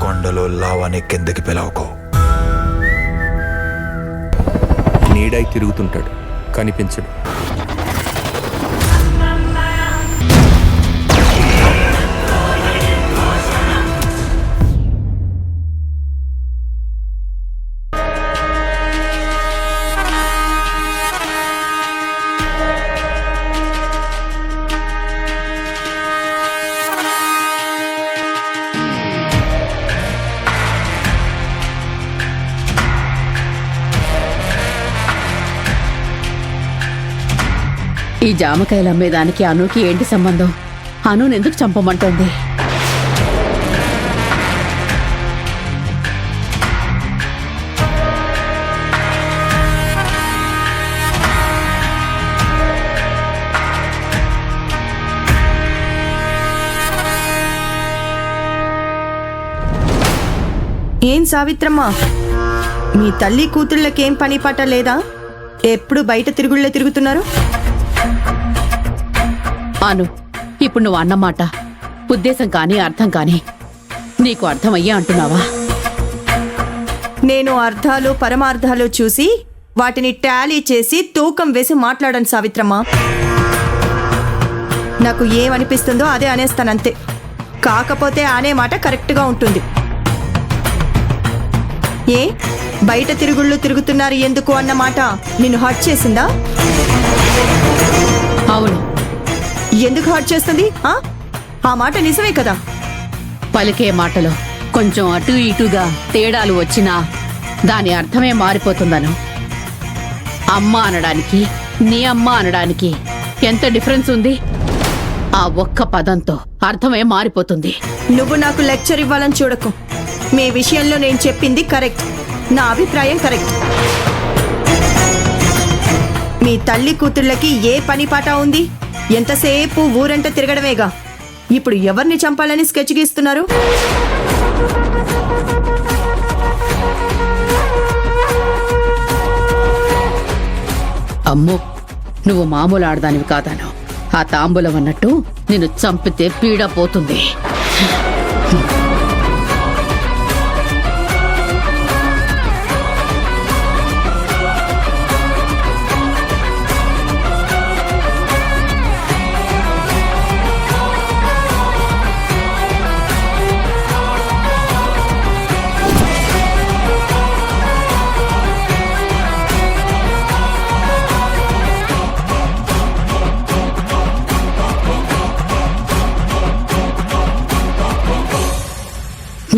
కొండలో లావాని కిందకి పిలవకో. నీడై తిరుగుతుంటాడు, కనిపించడు. ఈ జామకాయలు అమ్మేదానికి అనుకి ఏంటి సంబంధం? అనుని ఎందుకు చంపమంటోంది? ఏం సావిత్రమ్మ, మీ తల్లి కూతుళ్ళకేం పని పాట లేదా? ఎప్పుడు బయట తిరుగుళ్ళే తిరుగుతున్నారు? అను, ఇప్పుడు నువ్వు అన్నమాట ఉద్దేశం కానీ అర్థం కానీ నీకు అర్థమయ్యే అంటున్నావా? నేను అర్థాలు పరమార్థాలు చూసి వాటిని టాలీ చేసి తూకం వేసి మాట్లాడను సావిత్రమ్మ. నాకు ఏమనిపిస్తుందో అదే అనేస్తానంతే. కాకపోతే అనే మాట కరెక్ట్గా ఉంటుంది. ఏ బయట తిరుగుళ్ళు తిరుగుతున్నారు ఎందుకు అన్న మాట నిన్ను హర్ట్ చేసిందా? అవును. ఎందుకు హర్ట్ చేస్తుంది? ఆ మాట నిజమే కదా. పలికే మాటలో కొంచెం అటు ఇటుగా తేడాలు వచ్చినా దాని అర్థమే మారిపోతుందను. అమ్మ అనడానికి నీ అమ్మ అనడానికి ఎంత డిఫరెన్స్ ఉంది? ఆ ఒక్క పదంతో అర్థమే మారిపోతుంది. నువ్వు నాకు లెక్చర్ ఇవ్వాలని చూడకు. మీ విషయంలో నేను చెప్పింది కరెక్ట్, నా అభిప్రాయం కరెక్ట్. మీ తల్లి కూతుళ్ళకి ఏ పని పాట ఉంది? ఎంతసేపు ఊరంట తిరగడమేగా. ఇప్పుడు ఎవరిని చంపాలని స్కెచ్ గీస్తున్నారు? అమ్మో, నువ్వు మామూలు ఆడదానివి కాదాను. ఆ తాంబూలం అన్నట్టు నిన్ను చంపితే పీడ పోతుంది.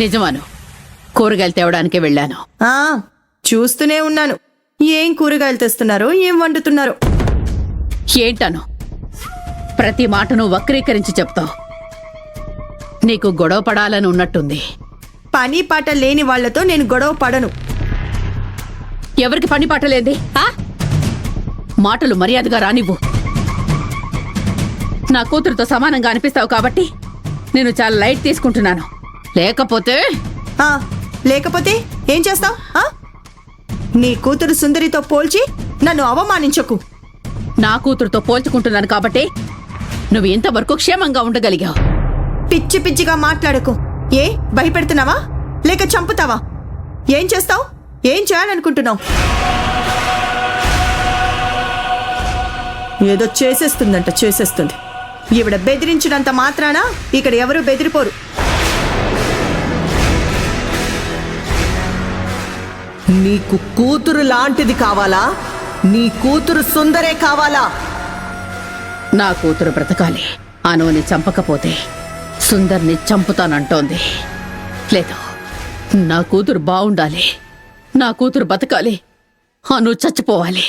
నిజమాను, కూరగాయలు తేవడానికి వెళ్ళాను. చూస్తూనే ఉన్నాను. ఏం కూరగాయలు తెస్తున్నారో, ఏం వండుతున్నారో. ఏంటను ప్రతి మాటను వక్రీకరించి చెప్తావు. నీకు గొడవ పడాలని ఉన్నట్టుంది. పని పాట లేని వాళ్లతో నేను గొడవ పడను. ఎవరికి పని పాట లేంది? మాటలు మర్యాదగా రానివ్వు. నా కూతురుతో సమానంగా అనిపిస్తావు కాబట్టి నేను చాలా లైట్ తీసుకుంటున్నాను. లేకపోతే ఏం చేస్తావు? నీ కూతురు సుందరితో పోల్చి నన్ను అవమానించకు. నా కూతురుతో పోల్చుకుంటున్నాను కాబట్టి నువ్వు ఇంతవరకు క్షేమంగా ఉండగలిగావు. పిచ్చి పిచ్చిగా మాట్లాడకు. ఏ భయపెడుతున్నావా లేక చంపుతావా? ఏం చేస్తావు? ఏం చేయాలనుకుంటున్నావు? ఏదో చేసేస్తుంది. ఈవిడ బెదిరించినంత మాత్రాన ఇక్కడ ఎవరూ బెదిరిపోరు. నీకు కూతురు లాంటిది కావాలా? నీ కూతురు సుందరే కావాలా? నా కూతురు బ్రతకాలి. అనుని చంపకపోతే సుందర్ని చంపుతానంటోంది. లేదు, నా కూతురు బావుండాలి. నా కూతురు బతకాలి. అను చచ్చిపోవాలి.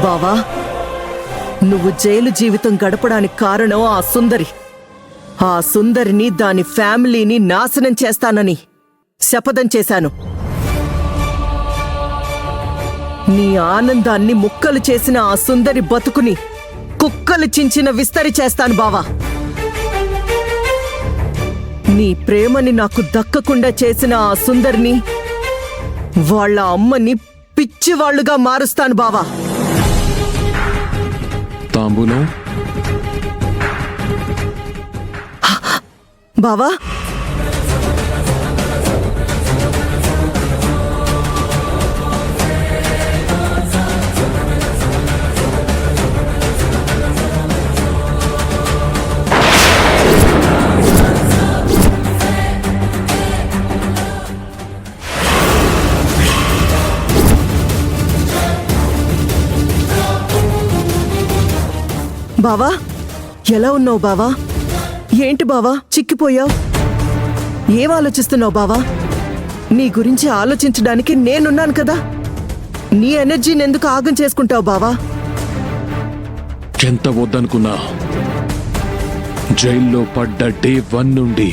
బావా, నువ్వు జైలు జీవితం గడపడానికి కారణం ఆ సుందరి. ఆ సుందరిని, దాని ఫ్యామిలీని నాశనం చేస్తానని శపథం చేశాను. నీ ఆనందాన్ని ముక్కలు చేసిన ఆ సుందరి బతుకుని కుక్కలు చించిన విస్తరి చేస్తాను బావా. నీ ప్రేమని నాకు దక్కకుండా చేసిన ఆ సుందరిని, వాళ్ళ అమ్మని పిచ్చివాళ్లుగా మారుస్తాను బావా. తాంబూలం బావా, బావా, ఎలా ఉన్నావు బావా? ఏంటి బావా చిక్కిపోయావు? ఏం ఆలోచిస్తున్నావు బావా? నీ గురించి ఆలోచించడానికి నేనున్నాను కదా. నీ ఎనర్జీని ఎందుకు ఆగం చేసుకుంటావు బావా? ఎంత వద్దనుకున్నా జైల్లో పడ్డ డే 1 నుండి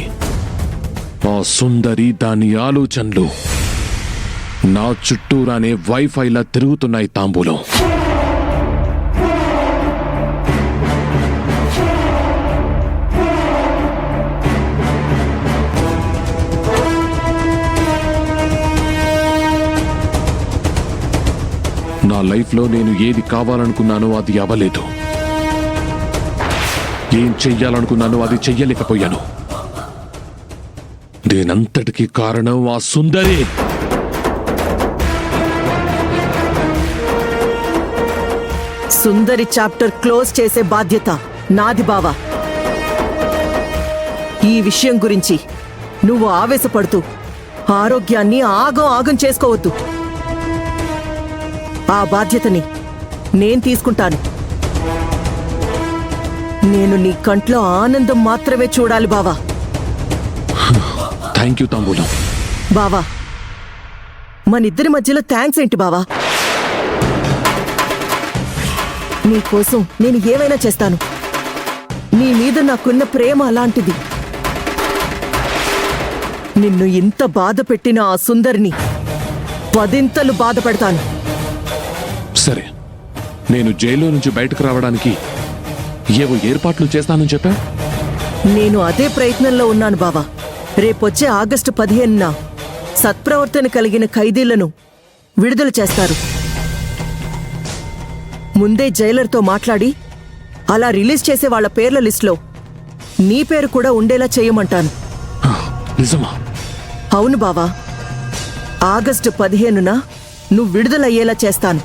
ఆ సుందరి, దాని ఆలోచనలు నా చుట్టూరానే వైఫైలా తిరుగుతున్నాయి తాంబూలం. నా లైఫ్లో నేను ఏది కావాలనుకున్నానో అది అవ్వలేదు. ఏం చెయ్యాలనుకున్నానో అది చెయ్యలేకపోయాను. దీనంతటికీ కారణం ఆ సుందరి. సుందరి చాప్టర్ క్లోజ్ చేసే బాధ్యత నాది బావా. ఈ విషయం గురించి నువ్వు ఆవేశపడుతూ ఆరోగ్యాన్ని ఆగం చేసుకోవద్దు. ఆ బాధ్యతని నేను తీసుకుంటాను. నేను నీ కంట్లో ఆనందం మాత్రమే చూడాలి బావా. థ్యాంక్ యూ తాంబూలం. బావా, మనిద్దరి మధ్యలో థ్యాంక్స్ ఏంటి బావా? నీకోసం నేను ఏమైనా చేస్తాను. నీ మీద నాకున్న ప్రేమ అలాంటిది. నిన్ను ఇంత బాధ పెట్టిన ఆ సుందరిని 10 బాధ పెడతాను. సరే, నేను జైల్లో నుంచి బయటకు రావడానికి ఏవో ఏర్పాట్లు చేస్తానని చెప్పా. నేను అదే ప్రయత్నంలో ఉన్నాను బావా. రేపొచ్చే ఆగస్టు 15న సత్ప్రవర్తన కలిగిన ఖైదీలను విడుదల చేస్తారు. ముందే జైలర్తో మాట్లాడి అలా రిలీజ్ చేసే వాళ్ళ పేర్ల లిస్టులో నీ పేరు కూడా ఉండేలా చేయమంటాను. నిజమా? అవును బావా. ఆగస్టు 15న నువ్వు విడుదలయ్యేలా చేస్తాను.